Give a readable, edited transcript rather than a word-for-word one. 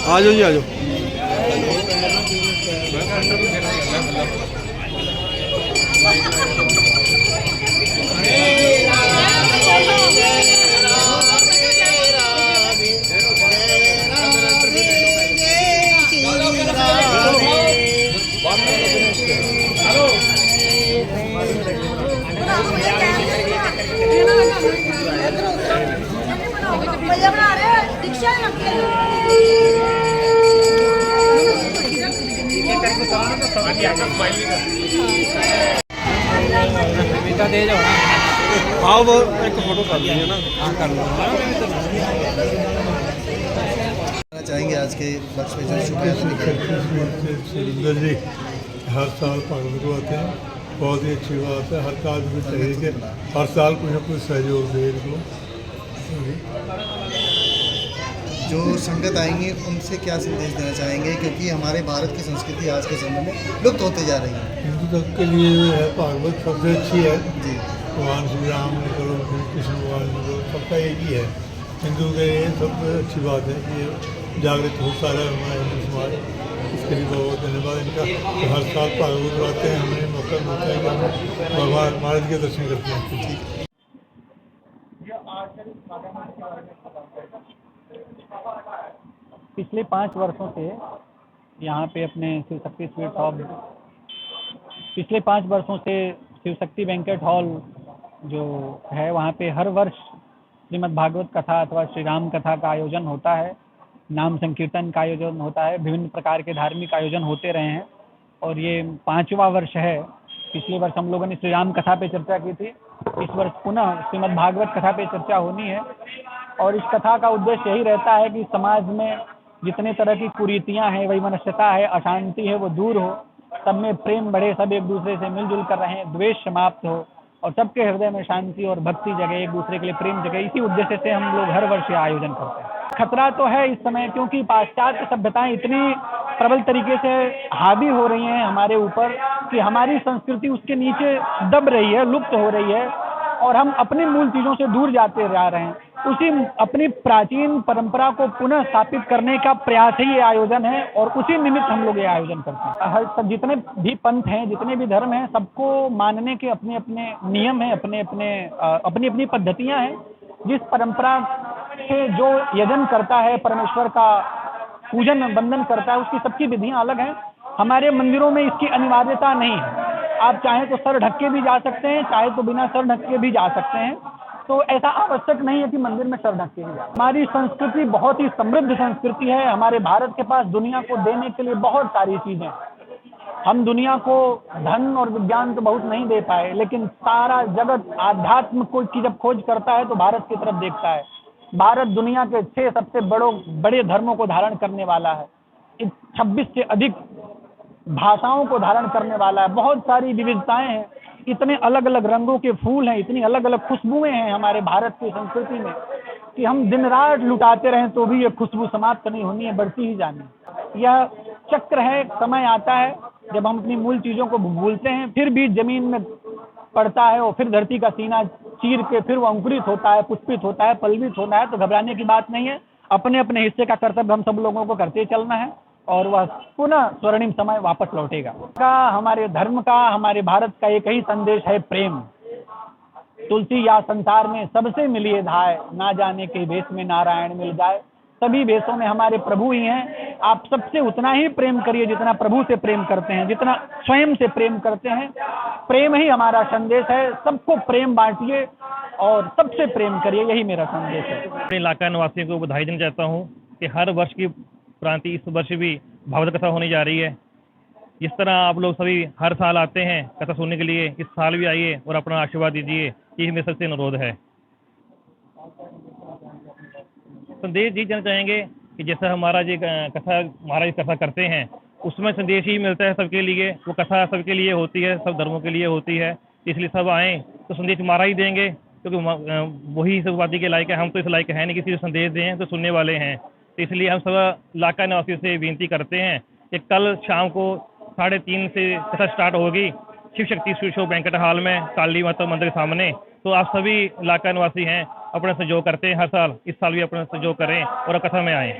आ जाओ जी, आ जाओ। दे जाओ ना। हाँ वो एक फोटो कर लीजिए ना। हाँ कर लो। चाहेंगे आज के वर्ष में जो सुरेंद्र जी हर साल भागवत को आते हैं, बहुत ही अच्छी बात है। हर साल भी चाहिए कि हर साल कुछ न कुछ सहयोग दे इनको। जो संगत आएंगे उनसे क्या संदेश देना चाहेंगे, क्योंकि हमारे भारत की संस्कृति आज के समय में लुप्त होते जा रही है। हिंदू धर्म के लिए है भागवत सबसे अच्छी है जी। भगवान श्री राम ने करो, कृष्ण भगवान ने करो, सबका एक ही है। हिंदू के लिए सबसे अच्छी बात है कि जागृत हो सारा हमारा हिंदू समाज। इसके लिए बहुत धन्यवाद इनका। तो हर साल भागवत आते हैं, हमें मौका मिलता है कि हम भगवान महाराज के दर्शन करते हैं। पिछले 5 वर्षों से यहाँ पे अपने शिव शक्ति स्वीट हॉल, पिछले 5 वर्षों से शिव शक्ति बैंकेट हॉल जो है वहाँ पे हर वर्ष श्रीमद् भागवत कथा अथवा श्री राम कथा का आयोजन होता है, नाम संकीर्तन का आयोजन होता है, विभिन्न प्रकार के धार्मिक आयोजन होते रहे हैं और ये 5वां वर्ष है। पिछले वर्ष हम लोगों ने श्री राम कथा पे चर्चा की थी, इस वर्ष पुनः श्रीमद् भागवत कथा पे चर्चा होनी है और इस कथा का उद्देश्य यही रहता है कि समाज में जितने तरह की कुरीतियाँ हैं, वैमनस्यता है, अशांति है, वो दूर हो, सब में प्रेम बढ़े, सब एक दूसरे से मिलजुल कर रहें, द्वेष समाप्त हो और सबके हृदय में शांति और भक्ति जगे, एक दूसरे के लिए प्रेम जगे। इसी उद्देश्य से हम लोग हर वर्ष ये आयोजन करते हैं। खतरा तो है इस समय, क्योंकि पाश्चात्य सभ्यताएं इतनी प्रबल तरीके से हावी हो रही हैं हमारे ऊपर कि हमारी संस्कृति उसके नीचे दब रही है, लुप्त हो रही है और हम अपनी मूल चीज़ों से दूर जाते जा रहे हैं। उसी अपनी प्राचीन परंपरा को पुनः स्थापित करने का प्रयास ही ये आयोजन है और उसी निमित्त हम लोग ये आयोजन करते हैं। हर जितने भी पंथ हैं, जितने भी धर्म हैं, सबको मानने के अपने अपने नियम हैं, अपनी अपनी पद्धतियां हैं। जिस परंपरा से जो यजन करता है, परमेश्वर का पूजन वंदन करता है, उसकी सबकी विधियां अलग हैं। हमारे मंदिरों में इसकी अनिवार्यता नहीं है। आप चाहें तो सर ढक के भी जा सकते हैं, चाहे तो बिना सर ढक के भी जा सकते हैं। तो ऐसा आवश्यक नहीं है कि मंदिर में सर ढक के ही जाए। हमारी संस्कृति बहुत ही समृद्ध संस्कृति है। हमारे भारत के पास दुनिया को देने के लिए बहुत सारी चीजें। हम दुनिया को धन और विज्ञान तो बहुत नहीं दे पाए, लेकिन सारा जगत आध्यात्म की जब खोज करता है तो भारत की तरफ देखता है। भारत दुनिया के 6 सबसे बड़े धर्मों को धारण करने वाला है, 26 से अधिक भाषाओं को धारण करने वाला है, बहुत सारी विविधताएं हैं, इतने अलग अलग रंगों के फूल हैं, इतनी अलग अलग खुशबुएं हैं हमारे भारत की संस्कृति में कि हम दिन रात लुटाते रहें तो भी ये खुशबू समाप्त नहीं होनी है, बढ़ती ही जानी है। यह चक्र है, समय आता है जब हम अपनी मूल चीज़ों को भूलते हैं, फिर भी जमीन में पड़ता है और फिर धरती का सीना चीर के फिर वो अंकुरित होता है, पुष्पित होता है, पल्लवित होना है। तो घबराने की बात नहीं है, अपने अपने हिस्से का कर्तव्य हम सब लोगों को करते चलना है और वह पुनः स्वर्णिम समय वापस लौटेगा। हमारे धर्म का, हमारे भारत का एक ही संदेश है, प्रेम। तुलसी या संसार में सबसे मिलिए धाय, ना जाने के वेश में नारायण मिल जाए। सभी वेशों में हमारे प्रभु ही हैं। आप सबसे उतना ही प्रेम करिए जितना प्रभु से प्रेम करते हैं, जितना स्वयं से प्रेम करते हैं। प्रेम ही हमारा संदेश है। सबको प्रेम बांटिए और सबसे प्रेम करिए, यही मेरा संदेश है। अपने इलाका निवासियों को बधाई देना चाहता हूँ कि हर वर्ष की प्रांति इस वर्ष भी भागवत कथा होने जा रही है। जिस तरह आप लोग सभी हर साल आते हैं कथा सुनने के लिए, इस साल भी आइए और अपना आशीर्वाद दीजिए, यही मेरे सबसे अनुरोध है। संदेश जी देना चाहेंगे कि जैसा हमारा जी कथा महाराज कथा करते हैं, उसमें संदेश ही मिलता है सबके लिए। वो कथा सबके लिए होती है, सब धर्मों के लिए होती है, इसलिए सब आएँ तो संदेश महाराज ही देंगे, क्योंकि वही सब वादी के लायक है। हम तो इस लायक है नहीं किसी को संदेश दें, तो सुनने वाले हैं। तो इसलिए हम सब इलाका निवासियों से विनती करते हैं कि कल शाम को 3:30 से कथा स्टार्ट होगी Shiv Shakti sweet shop banquet hall में, काली माता मंदिर के सामने। तो आप सभी इलाका निवासी हैं, अपना सहयोग करते हैं हर साल, इस साल भी अपना सहयोग करें और कथा में आएँ।